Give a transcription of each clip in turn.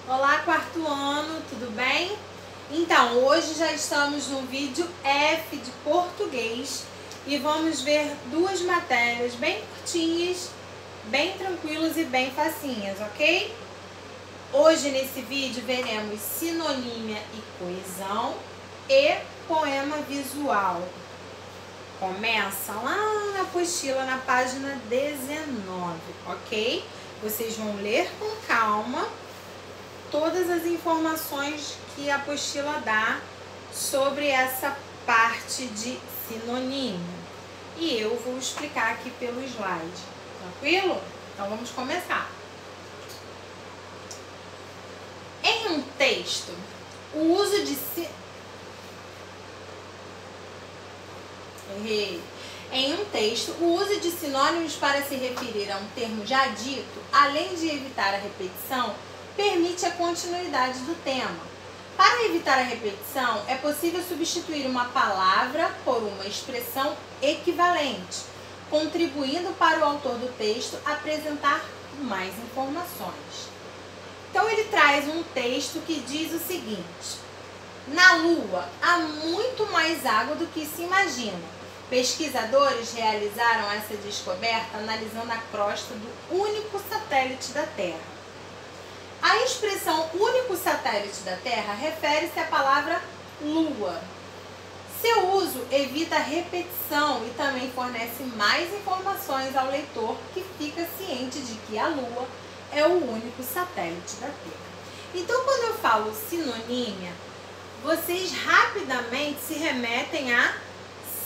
Olá, quarto ano, tudo bem? Então, hoje já estamos no vídeo F de português e vamos ver duas matérias bem curtinhas, bem tranquilas e bem facinhas, ok? Hoje nesse vídeo veremos sinonímia e coesão e poema visual. Começa lá na apostila, na página 19, ok? Vocês vão ler com calma todas as informações que a apostila dá sobre essa parte de sinonímia. E eu vou explicar aqui pelo slide, tranquilo? Então vamos começar. Em um texto, o uso de sinônimos para se referir a um termo já dito, além de evitar a repetição, permite a continuidade do tema. Para evitar a repetição, é possível substituir uma palavra por uma expressão equivalente, contribuindo para o autor do texto apresentar mais informações. Então ele traz um texto que diz o seguinte: na Lua há muito mais água do que se imagina. Pesquisadores realizaram essa descoberta analisando a crosta do único satélite da Terra. A expressão único satélite da Terra refere-se à palavra Lua. Seu uso evita a repetição e também fornece mais informações ao leitor, que fica ciente de que a Lua é o único satélite da Terra. Então, quando eu falo sinonímia, vocês rapidamente se remetem a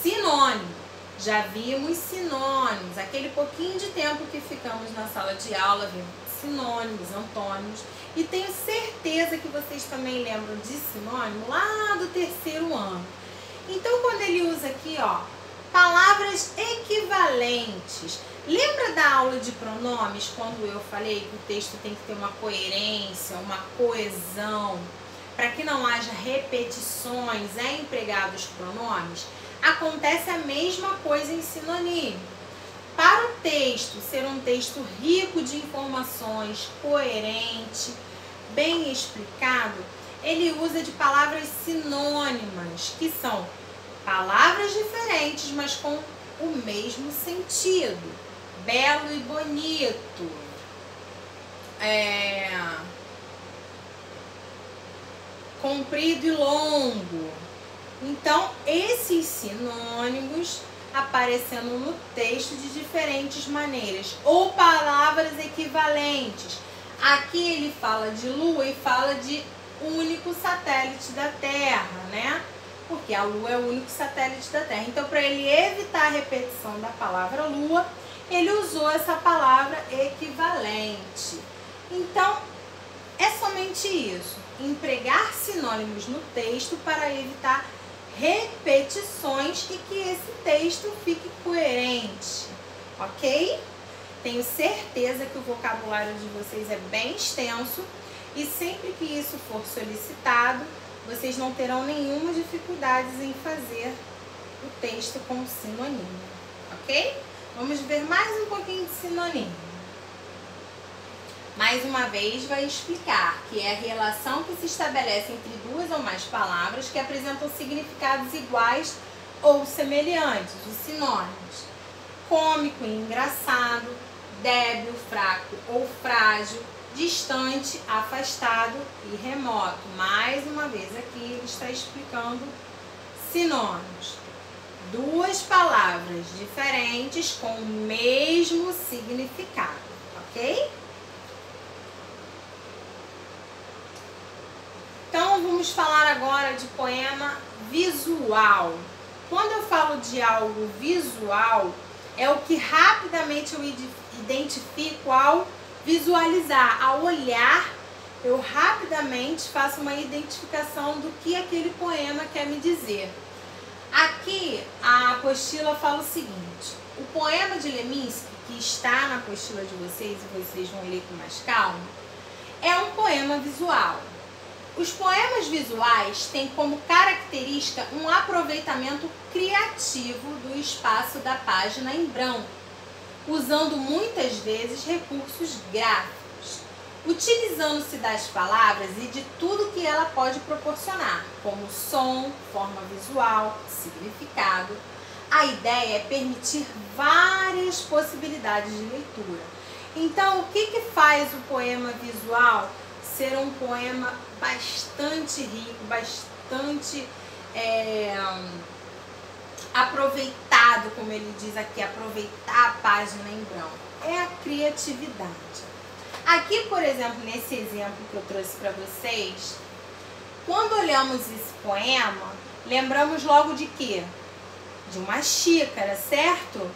sinônimo. Já vimos sinônimos, aquele pouquinho de tempo que ficamos na sala de aula, vimos sinônimos, antônimos, e tenho certeza que vocês também lembram de sinônimo lá do terceiro ano. Então, quando ele usa aqui, ó, palavras equivalentes, lembra da aula de pronomes, quando eu falei que o texto tem que ter uma coerência, uma coesão, para que não haja repetições, empregados pronomes? Acontece a mesma coisa em sinônimo. Para o texto ser um texto rico de informações, coerente, bem explicado, ele usa de palavras sinônimas, que são palavras diferentes, mas com o mesmo sentido. Belo e bonito. Comprido e longo. Então, esses sinônimos aparecendo no texto de diferentes maneiras, ou palavras equivalentes. Aqui ele fala de Lua e fala de único satélite da Terra, né? Porque a Lua é o único satélite da Terra. Então, para ele evitar a repetição da palavra Lua, ele usou essa palavra equivalente. Então, é somente isso, empregar sinônimos no texto para evitar repetições e que esse texto fique coerente, ok? Tenho certeza que o vocabulário de vocês é bem extenso e sempre que isso for solicitado, vocês não terão nenhuma dificuldade em fazer o texto com sinônimo, ok? Vamos ver mais um pouquinho de sinônimo. Mais uma vez, vai explicar que é a relação que se estabelece entre duas ou mais palavras que apresentam significados iguais ou semelhantes, os sinônimos. Cômico e engraçado, débil, fraco ou frágil, distante, afastado e remoto. Mais uma vez aqui ele está explicando sinônimos. Duas palavras diferentes com o mesmo significado, ok? Então, vamos falar agora de poema visual. Quando eu falo de algo visual, é o que rapidamente eu identifico ao visualizar, ao olhar, eu rapidamente faço uma identificação do que aquele poema quer me dizer. Aqui, a apostila fala o seguinte: o poema de Leminski, que está na apostila de vocês, e vocês vão ler com mais calma, é um poema visual. Os poemas visuais têm como característica um aproveitamento criativo do espaço da página em branco, usando muitas vezes recursos gráficos. utilizando-se das palavras e de tudo que ela pode proporcionar, como som, forma visual, significado. A ideia é permitir várias possibilidades de leitura. Então, o que faz o poema visual ser um poema bastante rico, bastante aproveitado, como ele diz aqui, aproveitar a página em branco? É a criatividade. Aqui, por exemplo, nesse exemplo que eu trouxe para vocês, quando olhamos esse poema, lembramos logo de quê? De uma xícara, certo?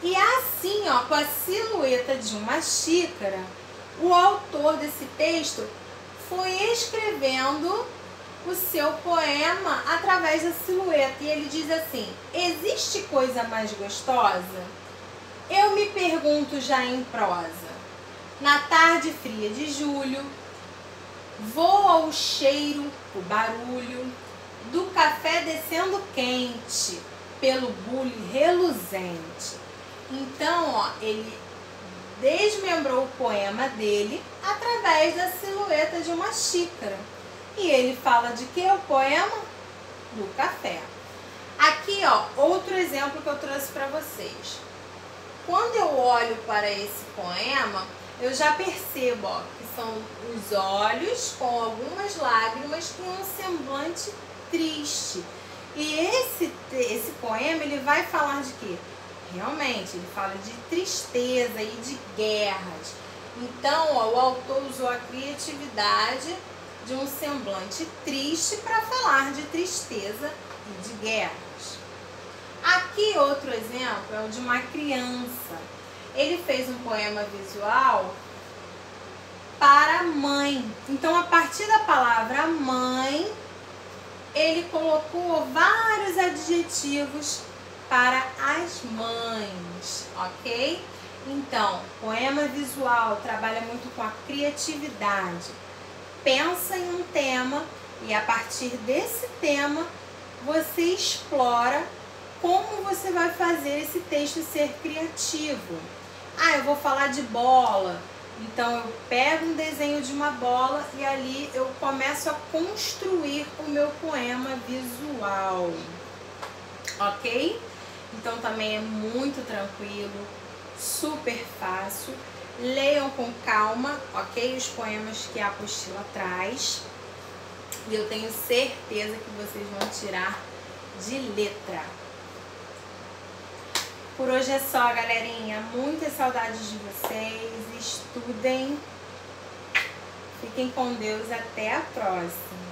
E assim, ó, com a silhueta de uma xícara, o autor desse texto foi escrevendo o seu poema através da silhueta. E ele diz assim: existe coisa mais gostosa? Eu me pergunto já em prosa. Na tarde fria de julho, voa o cheiro, o barulho do café descendo quente pelo bule reluzente. Então, ó, ele desmembrou o poema dele através da silhueta de uma xícara. E ele fala de que o poema? Do café. Aqui, ó, outro exemplo que eu trouxe para vocês. Quando eu olho para esse poema, eu já percebo, ó, que são os olhos com algumas lágrimas e um semblante triste. E esse poema, ele vai falar de quê? Realmente, ele fala de tristeza e de guerras. Então, ó, o autor usou a criatividade de um semblante triste para falar de tristeza e de guerras. Aqui, outro exemplo é o de uma criança. Ele fez um poema visual para a mãe. Então, a partir da palavra mãe, ele colocou vários adjetivos para as mães, ok? Então, poema visual trabalha muito com a criatividade. Pensa em um tema e a partir desse tema você explora como você vai fazer esse texto ser criativo. Ah, eu vou falar de bola. Então eu pego um desenho de uma bola e ali eu começo a construir o meu poema visual. Ok? Então também é muito tranquilo, super fácil. Leiam com calma, ok? Os poemas que a apostila traz. E eu tenho certeza que vocês vão tirar de letra. Por hoje é só, galerinha. Muitas saudades de vocês. Estudem. Fiquem com Deus. Até a próxima.